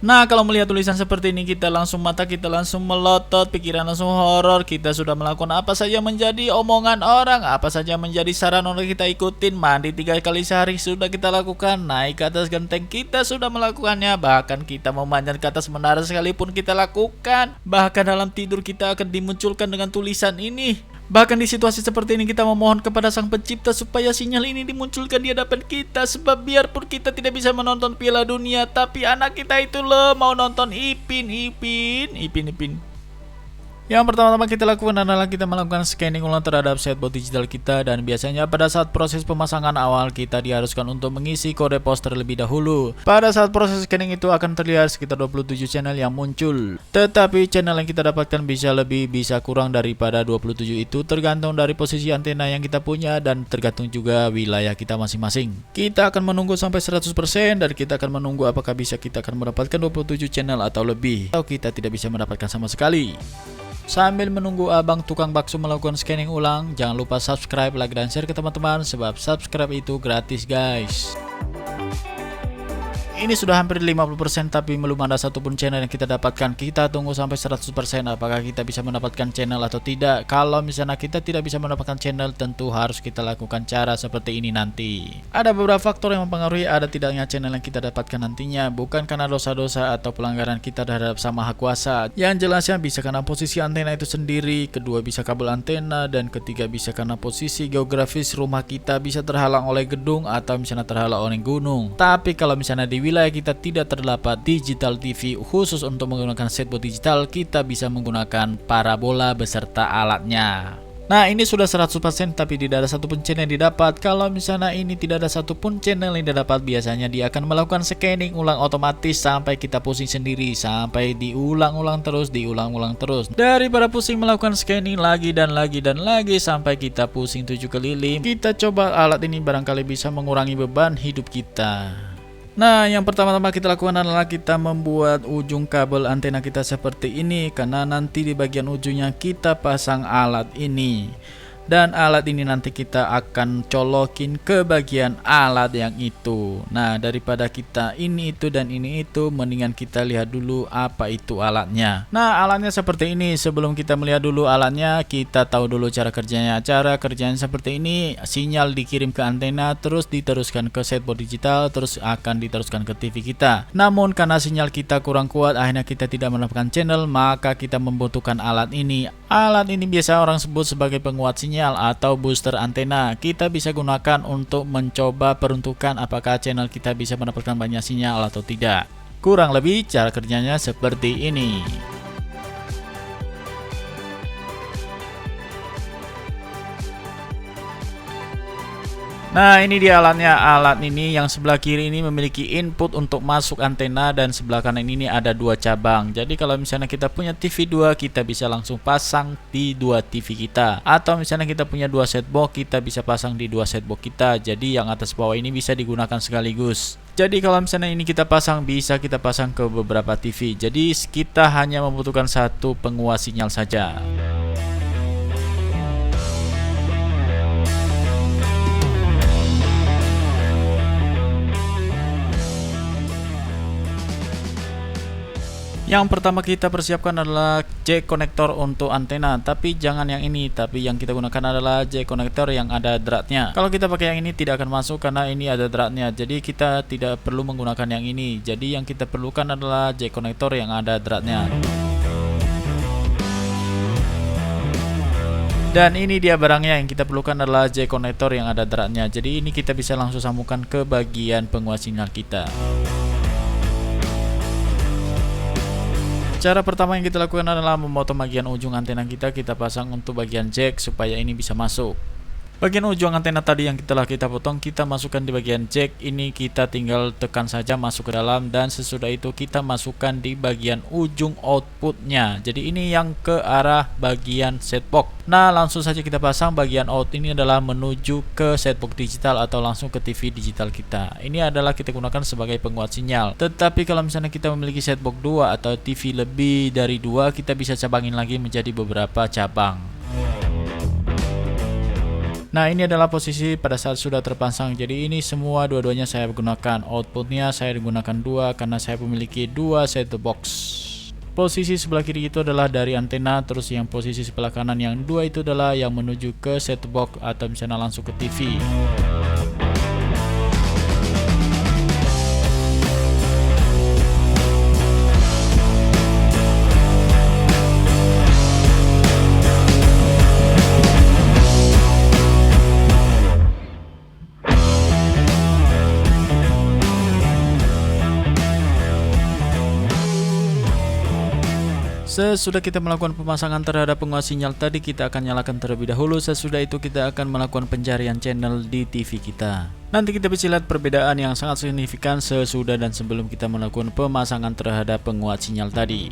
Nah, kalau melihat tulisan seperti ini mata kita langsung melotot, pikiran langsung horor. Kita sudah melakukan apa saja menjadi omongan orang, apa saja menjadi saran orang kita ikutin. Mandi 3 kali sehari sudah kita lakukan, naik ke atas genteng kita sudah melakukannya, bahkan kita memanjat ke atas menara sekalipun kita lakukan. Bahkan dalam tidur kita akan dimunculkan dengan tulisan ini. Bahkan di situasi seperti ini kita memohon kepada Sang Pencipta supaya sinyal ini dimunculkan di hadapan kita. Sebab biarpun kita tidak bisa menonton Piala Dunia, tapi anak kita itu loh mau nonton Ipin. Yang pertama-tama kita lakukan adalah kita melakukan scanning ulang terhadap setbot digital kita. Dan biasanya pada saat proses pemasangan awal kita diharuskan untuk mengisi kode pos terlebih dahulu. Pada saat proses scanning itu akan terlihat sekitar 27 channel yang muncul. Tetapi channel yang kita dapatkan bisa lebih bisa kurang daripada 27 itu, tergantung dari posisi antena yang kita punya dan tergantung juga wilayah kita masing-masing. Kita akan menunggu sampai 100% dan kita akan menunggu apakah kita akan mendapatkan 27 channel atau lebih, atau kita tidak bisa mendapatkan sama sekali. Sambil menunggu abang tukang bakso melakukan scanning ulang, jangan lupa subscribe, like, dan share ke teman-teman, sebab subscribe itu gratis guys. Ini sudah hampir 50% tapi belum ada satupun channel yang kita dapatkan. Kita tunggu sampai 100% apakah kita bisa mendapatkan channel atau tidak. Kalau misalnya kita tidak bisa mendapatkan channel, tentu harus kita lakukan cara seperti ini nanti. Ada beberapa faktor yang mempengaruhi ada tidaknya channel yang kita dapatkan nantinya. Bukan karena dosa-dosa atau pelanggaran kita terhadap Sang Maha Kuasa. Yang jelasnya bisa karena posisi antena itu sendiri, kedua bisa kabel antena, dan ketiga bisa karena posisi geografis rumah kita bisa terhalang oleh gedung atau misalnya terhalang oleh gunung. Tapi kalau misalnya di wilayah kita tidak terdapat digital TV khusus untuk menggunakan setbot digital, kita bisa menggunakan parabola beserta alatnya. Nah, ini sudah 100% tapi tidak ada satupun channel yang didapat. Kalau misalnya ini tidak ada satupun channel yang didapat, biasanya dia akan melakukan scanning ulang otomatis sampai kita pusing sendiri, sampai diulang-ulang terus. Daripada pusing melakukan scanning lagi dan lagi sampai kita pusing 7 keliling, kita coba alat ini barangkali bisa mengurangi beban hidup kita. Nah, yang pertama-tama kita lakukan adalah kita membuat ujung kabel antena kita seperti ini, karena nanti di bagian ujungnya kita pasang alat ini. Dan alat ini nanti kita akan colokin ke bagian alat yang itu. Nah, daripada kita ini itu dan ini itu, mendingan kita lihat dulu apa itu alatnya. Nah, alatnya seperti ini. Sebelum kita melihat dulu alatnya, kita tahu dulu cara kerjanya. Cara kerjanya seperti ini, sinyal dikirim ke antena, terus diteruskan ke setbot digital, terus akan diteruskan ke TV kita. Namun karena sinyal kita kurang kuat, akhirnya kita tidak mendapatkan channel, maka kita membutuhkan alat ini. Alat ini biasa orang sebut sebagai penguat sinyal atau booster antena. Kita bisa gunakan untuk mencoba peruntukan apakah channel kita bisa mendapatkan banyak sinyal atau tidak. Kurang lebih cara kerjanya seperti ini. Nah, ini dia alatnya. Alat ini yang sebelah kiri ini memiliki input untuk masuk antena, dan sebelah kanan ini ada 2 cabang. Jadi kalau misalnya kita punya TV 2, kita bisa langsung pasang di 2 TV kita. Atau misalnya kita punya 2 setbox, kita bisa pasang di 2 setbox kita. Jadi yang atas bawah ini bisa digunakan sekaligus. Jadi kalau misalnya ini kita pasang, bisa kita pasang ke beberapa TV. Jadi kita hanya membutuhkan satu penguat sinyal saja. Yang pertama kita persiapkan adalah jack konektor untuk antena, tapi jangan yang ini, tapi yang kita gunakan adalah jack konektor yang ada dratnya. Kalau kita pakai yang ini tidak akan masuk karena ini ada dratnya, jadi kita tidak perlu menggunakan yang ini. Jadi yang kita perlukan adalah jack konektor yang ada dratnya. Dan ini dia barangnya. Yang kita perlukan adalah jack konektor yang ada dratnya. Jadi ini kita bisa langsung sambungkan ke bagian penguat sinyal kita. Cara pertama yang kita lakukan adalah memotong bagian ujung antena kita pasang untuk bagian jack supaya ini bisa masuk. Bagian ujung antena tadi yang telah kita potong, kita masukkan di bagian jack. Ini kita tinggal tekan saja masuk ke dalam, dan sesudah itu kita masukkan di bagian ujung outputnya. Jadi ini yang ke arah bagian setbox. Nah, langsung saja kita pasang. Bagian out ini adalah menuju ke setbox digital atau langsung ke TV digital kita. Ini adalah kita gunakan sebagai penguat sinyal. Tetapi kalau misalnya kita memiliki setbox 2 atau TV lebih dari 2, kita bisa cabangin lagi menjadi beberapa cabang. Nah, ini adalah posisi pada saat sudah terpasang. Jadi ini semua dua-duanya saya gunakan. Outputnya saya gunakan dua karena saya memiliki dua set-top box. Posisi sebelah kiri itu adalah dari antena, terus yang posisi sebelah kanan yang dua itu adalah yang menuju ke set-top box atau misalnya langsung ke TV. Sesudah kita melakukan pemasangan terhadap penguat sinyal tadi, kita akan nyalakan terlebih dahulu. Sesudah itu kita akan melakukan pencarian channel di TV kita. Nanti kita bisa lihat perbedaan yang sangat signifikan sesudah dan sebelum kita melakukan pemasangan terhadap penguat sinyal tadi.